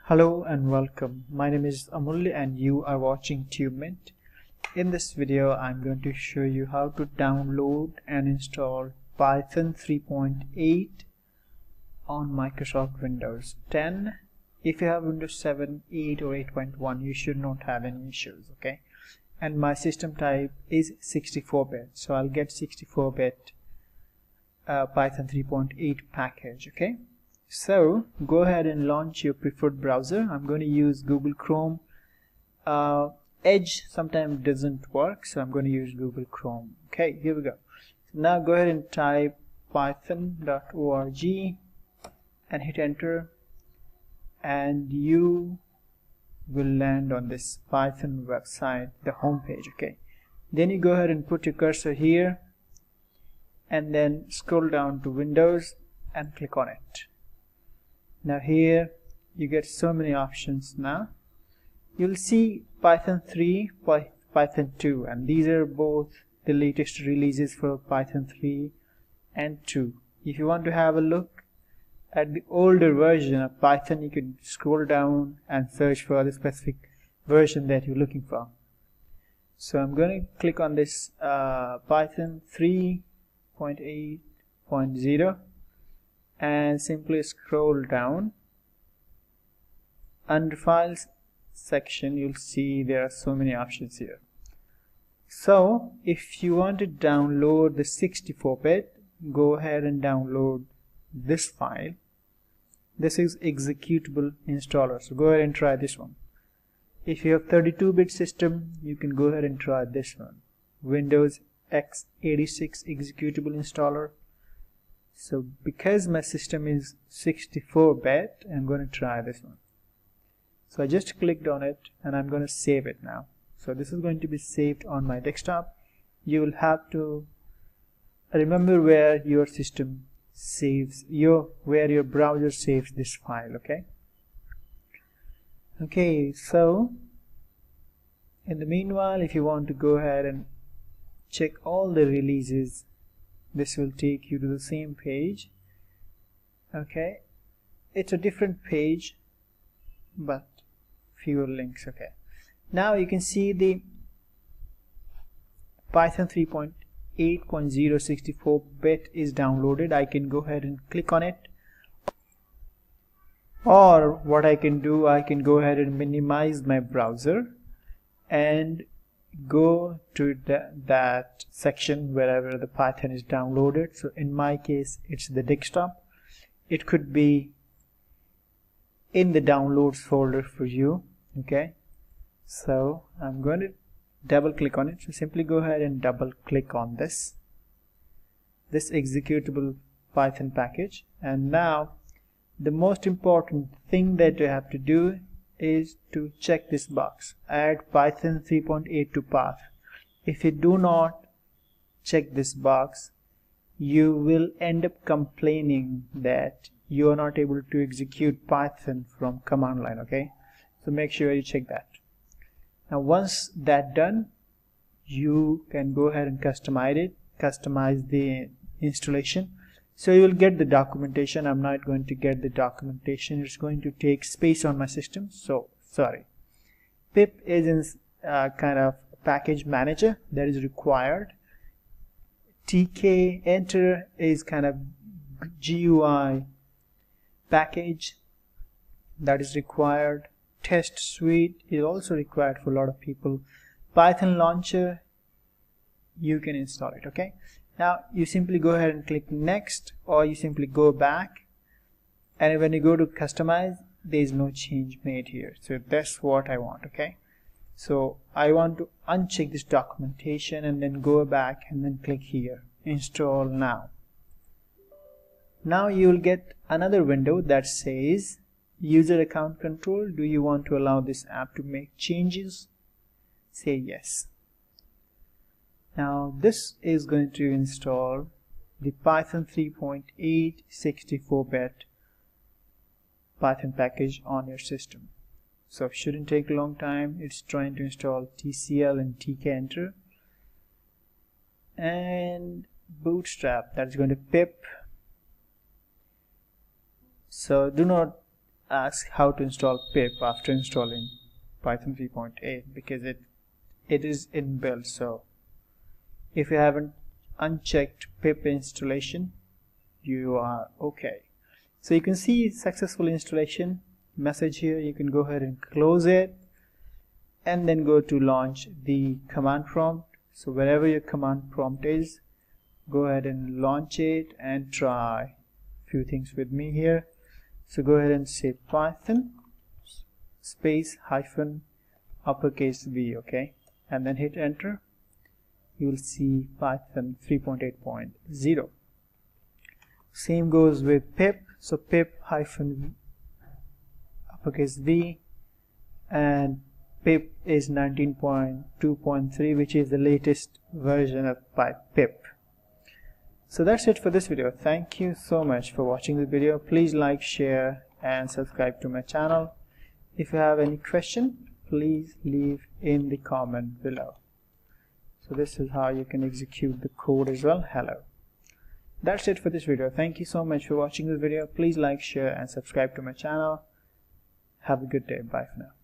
Hello and welcome. My name is Amulya and you are watching TubeMint. In this video I'm going to show you how to download and install Python 3.8 on Microsoft Windows 10. If you have Windows 7, 8 or 8.1 you should not have any issues, okay? And my system type is 64-bit, so I'll get 64-bit Python 3.8 package, okay? So go ahead and launch your preferred browser. I'm going to use Google Chrome. Edge sometimes doesn't work, so I'm going to use Google Chrome. Okay, here we go. So now go ahead and type python.org and hit enter, and you will land on this Python website, the home page. Okay, then you go ahead and put your cursor here and then scroll down to Windows and click on it. Now here you get so many options. Now you'll see Python 3, Python 2, and these are both the latest releases for Python 3 and 2. If you want to have a look at the older version of Python, you can scroll down and search for the specific version that you're looking for. So I'm going to click on this Python 3.8.0 and simply scroll down. Under files section you'll see there are so many options here. So if you want to download the 64-bit, go ahead and download this file. This is executable installer, so go ahead and try this one. If you have 32-bit system, you can go ahead and try this one, Windows x86 executable installer. So because my system is 64-bit, I'm going to try this one. So I just clicked on it and I'm going to save it now. So this is going to be saved on my desktop. You will have to remember where your system saves, where your browser saves this file, okay? Okay, so in the meanwhile, if you want to go ahead and check all the releases, this will take you to the same page. Okay, it's a different page but fewer links. Okay, now you can see the Python 3.8.0 64-bit is downloaded. I can go ahead and click on it, or what I can do, I can go ahead and minimize my browser and go to that section wherever the Python is downloaded. So in my case it's the desktop. It could be in the downloads folder for you. Okay, so I'm going to double click on it. So simply go ahead and double click on this executable Python package, and now the most important thing that you have to do is to check this box, add Python 3.8 to path. If you do not check this box, you will end up complaining that you are not able to execute Python from command line. Okay, so make sure you check that. Now once that's done, you can go ahead and customize the installation. So you will get the documentation. I'm not going to get the documentation. It's going to take space on my system, so sorry. Pip is in kind of package manager that is required. TK enter is kind of GUI package that is required. Test suite is also required for a lot of people. Python launcher, you can install it. Okay, now you simply go ahead and click next, or you simply go back, and when you go to customize, there is no change made here. So that's what I want. Okay, so I want to uncheck this documentation and then go back and then click here, install now. Now you will get another window that says user account control. Do you want to allow this app to make changes? Say yes. Now this is going to install the Python 3.8 64-bit Python package on your system. So it shouldn't take a long time. It's trying to install TCL and TK enter, and Bootstrap, that's going to pip. So do not ask how to install pip after installing Python 3.8 because it is inbuilt. So if you haven't unchecked pip installation, you are okay. So you can see successful installation message here. You can go ahead and close it and then go to launch the command prompt. So wherever your command prompt is, go ahead and launch it and try a few things with me here. So go ahead and say Python space hyphen uppercase V, okay, and then hit enter. You will see Python 3.8.0. Same goes with pip. So pip hyphen uppercase V, and pip is 19.2.3, which is the latest version of pip. So that's it for this video. Thank you so much for watching the video. Please like, share and subscribe to my channel. If you have any question, please leave in the comment below. So this is how you can execute the code as well. Hello. That's it for this video. Thank you so much for watching this video. Please like, share and subscribe to my channel. Have a good day. Bye for now.